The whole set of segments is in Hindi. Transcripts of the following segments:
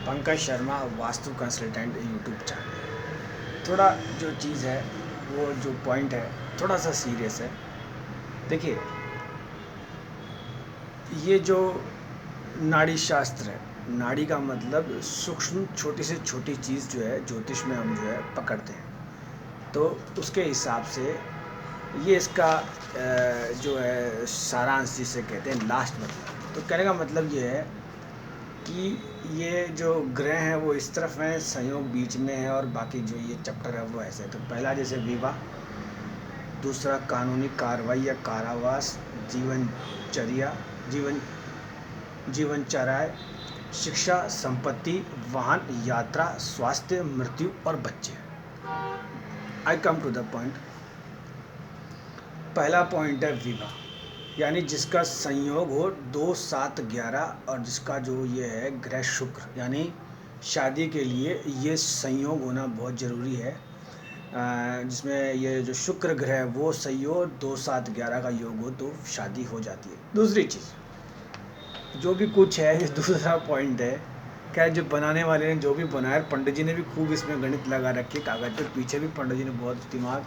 Pankaj Sharma vastu consultant YouTube channel. थोड़ा जो चीज़ है वो जो पॉइंट है थोड़ा सा सीरियस है। देखिए, ये जो नाड़ी शास्त्र है, नाड़ी का मतलब सूक्ष्म छोटी से छोटी चीज़ जो है ज्योतिष में हम जो है पकड़ते हैं, तो उसके हिसाब से ये इसका जो है सारांश जिसे कहते हैं लास्ट मतलब। तो कहने का मतलब ये है कि ये जो ग्रह हैं वो इस तरफ हैं, संयोग बीच में है, और बाकी जो ये चैप्टर है वो ऐसे है। तो पहला जैसे विवाह, दूसरा कानूनी कार्रवाई या कारावास, जीवनचर्या, जीवनचर्या, शिक्षा, संपत्ति, वाहन, यात्रा, स्वास्थ्य, मृत्यु और बच्चे। आई कम टू द पॉइंट। पहला पॉइंट है विवाह, यानी जिसका संयोग हो 2, 7, 11 और जिसका जो ये है ग्रह शुक्र, यानी शादी के लिए ये संयोग होना बहुत ज़रूरी है। जिसमें ये जो शुक्र ग्रह है वो सही हो, 2, 7, 11 का योग हो तो शादी हो जाती है। दूसरी चीज़ जो भी कुछ है, ये दूसरा पॉइंट है। क्या जो बनाने वाले ने जो भी बनाया, पंडित जी ने भी खूब इसमें गणित लगा रखे कागज पे, पीछे भी पंडित जी ने बहुत दिमाग,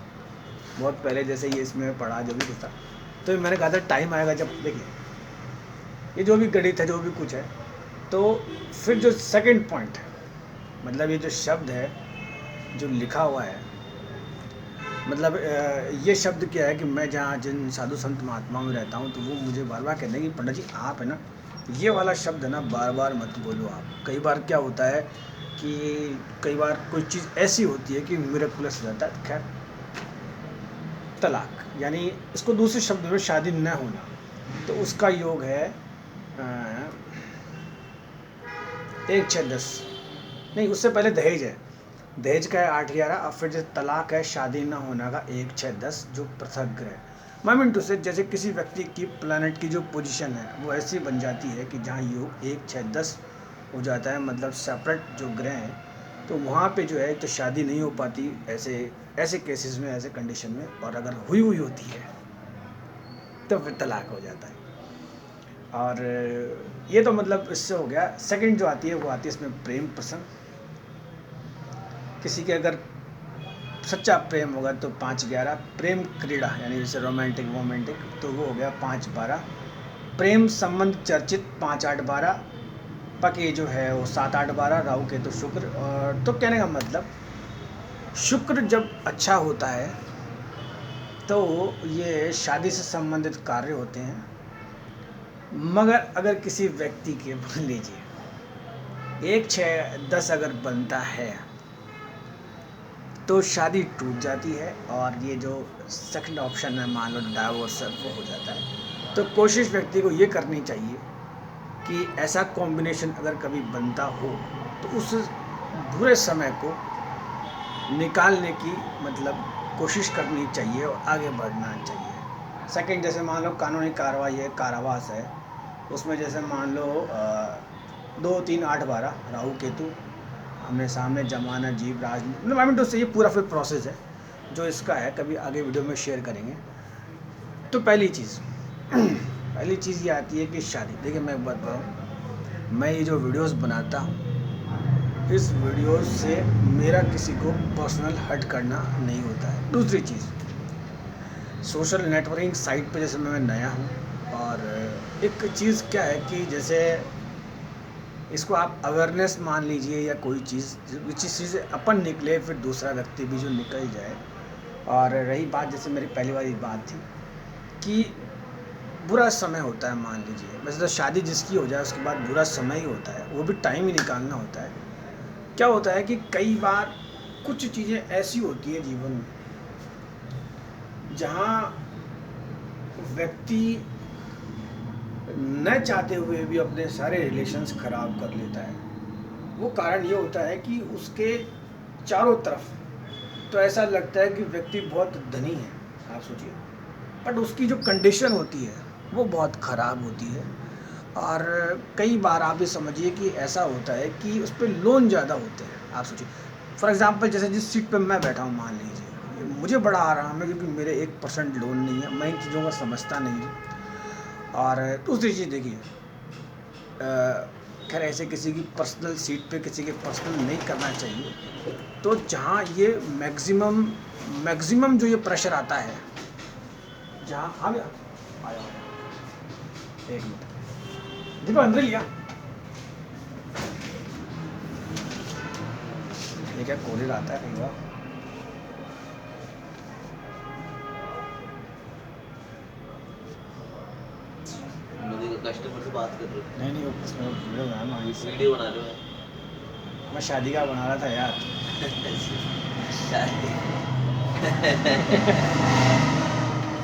बहुत पहले जैसे ये इसमें पढ़ा जो भी कुछ था। तो मैंने कहा था टाइम आएगा जब, देखिए ये जो भी गणित है जो भी कुछ है। तो फिर जो सेकंड पॉइंट है, मतलब ये जो शब्द है जो लिखा हुआ है, मतलब ये शब्द क्या है कि मैं जहाँ जिन साधु संत महात्मा में रहता हूँ तो वो मुझे बार बार कहते हैं कि पंडित जी आप है ना, ये वाला शब्द है ना बार बार मत बोलो आप। कई बार क्या होता है कि कई बार कोई चीज़ ऐसी होती है कि मिरेकुलस हो जाता है। खैर, तलाक, यानी इसको दूसरे शब्द में शादी न होना, तो उसका योग है 1, 6, 10, नहीं उससे पहले दहेज है, दहेज का है 8, 11, और फिर जैसे तलाक है शादी न होना का 1, 6, 10 जो पृथक ग्रह। मोमेंट से जैसे किसी व्यक्ति की प्लैनेट की जो पोजीशन है वो ऐसी बन जाती है कि जहाँ योग 1, 6, 10 हो जाता है, मतलब सेपरेट जो ग्रह हैं, तो वहाँ पे जो है तो शादी नहीं हो पाती ऐसे केसेस में, ऐसे कंडीशन में, और अगर हुई होती है तो फिर तलाक हो जाता है। और ये तो मतलब इससे हो गया। सेकंड जो आती है वो आती है इसमें प्रेम प्रसंग। किसी के अगर सच्चा प्रेम होगा तो 5, 11, प्रेम क्रीड़ा यानी जैसे रोमांटिक तो वो हो गया 5, 12, प्रेम संबंध चर्चित 5, 8, 12, पके जो है वो 7, 8, 12, राहु केतु शुक्र। और तो कहने का मतलब शुक्र जब अच्छा होता है तो ये शादी से संबंधित कार्य होते हैं। मगर अगर किसी व्यक्ति के मान लीजिए 1, 6, 10 अगर बनता है तो शादी टूट जाती है, और ये जो सेकंड ऑप्शन है मान लो डाइवोर्स वो हो जाता है। तो कोशिश व्यक्ति को ये करनी चाहिए कि ऐसा कॉम्बिनेशन अगर कभी बनता हो तो उस बुरे समय को निकालने की मतलब कोशिश करनी चाहिए और आगे बढ़ना चाहिए। सेकंड जैसे मान लो कानूनी कार्रवाई है, कारावास है, उसमें जैसे मान लो 2, 3, 8, 12 राहु केतु हमने सामने जमाना जीव राज, मतलब से ये पूरा फिर प्रोसेस है जो इसका है, कभी आगे वीडियो में शेयर करेंगे। तो पहली चीज़ ये आती है कि शादी। देखिए मैं बताऊँ, मैं ये जो वीडियोस बनाता हूँ इस वीडियो से मेरा किसी को पर्सनल हर्ट करना नहीं होता है। दूसरी चीज़, सोशल नेटवर्किंग साइट पे जैसे मैं नया हूँ, और एक चीज़ क्या है कि जैसे इसको आप अवेयरनेस मान लीजिए या कोई चीज़ चीज़ से अपन निकले फिर दूसरा व्यक्ति भी जो निकल जाए। और रही बात जैसे मेरी पहली वाली बात थी कि बुरा समय होता है, मान लीजिए वैसे तो शादी जिसकी हो जाए उसके बाद बुरा समय ही होता है, वो भी टाइम ही निकालना होता है। क्या होता है कि कई बार कुछ चीज़ें ऐसी होती है जीवन में जहाँ व्यक्ति न चाहते हुए भी अपने सारे रिलेशंस खराब कर लेता है। वो कारण ये होता है कि उसके चारों तरफ तो ऐसा लगता है कि व्यक्ति बहुत धनी है, आप सोचिए, बट उसकी जो कंडीशन होती है वो बहुत ख़राब होती है। और कई बार आप ये समझिए कि ऐसा होता है कि उस पर लोन ज़्यादा होते हैं। आप सोचिए फॉर एग्ज़ाम्पल जैसे जिस सीट पे मैं बैठा हूँ, मान लीजिए मुझे बड़ा आराम है क्योंकि मेरे 1% लोन नहीं है, मैं इन चीज़ों को समझता नहीं हूँ। और दूसरी चीज़ देखिए, खैर ऐसे किसी की पर्सनल सीट पे किसी के पर्सनल नहीं करना चाहिए। तो जहाँ ये मैक्सिमम जो ये प्रेशर आता है, जहाँ हाँ भैया आया एक मिनट दीपा अंदर लिया ये क्या कोरियर आता है कहीं बार। कस्टमर से बात कर रहे हो? नहीं उसमें वीडियो बनाना है। वीडियो बना रहे हो? मैं शादी का बना रहा था यार। शादी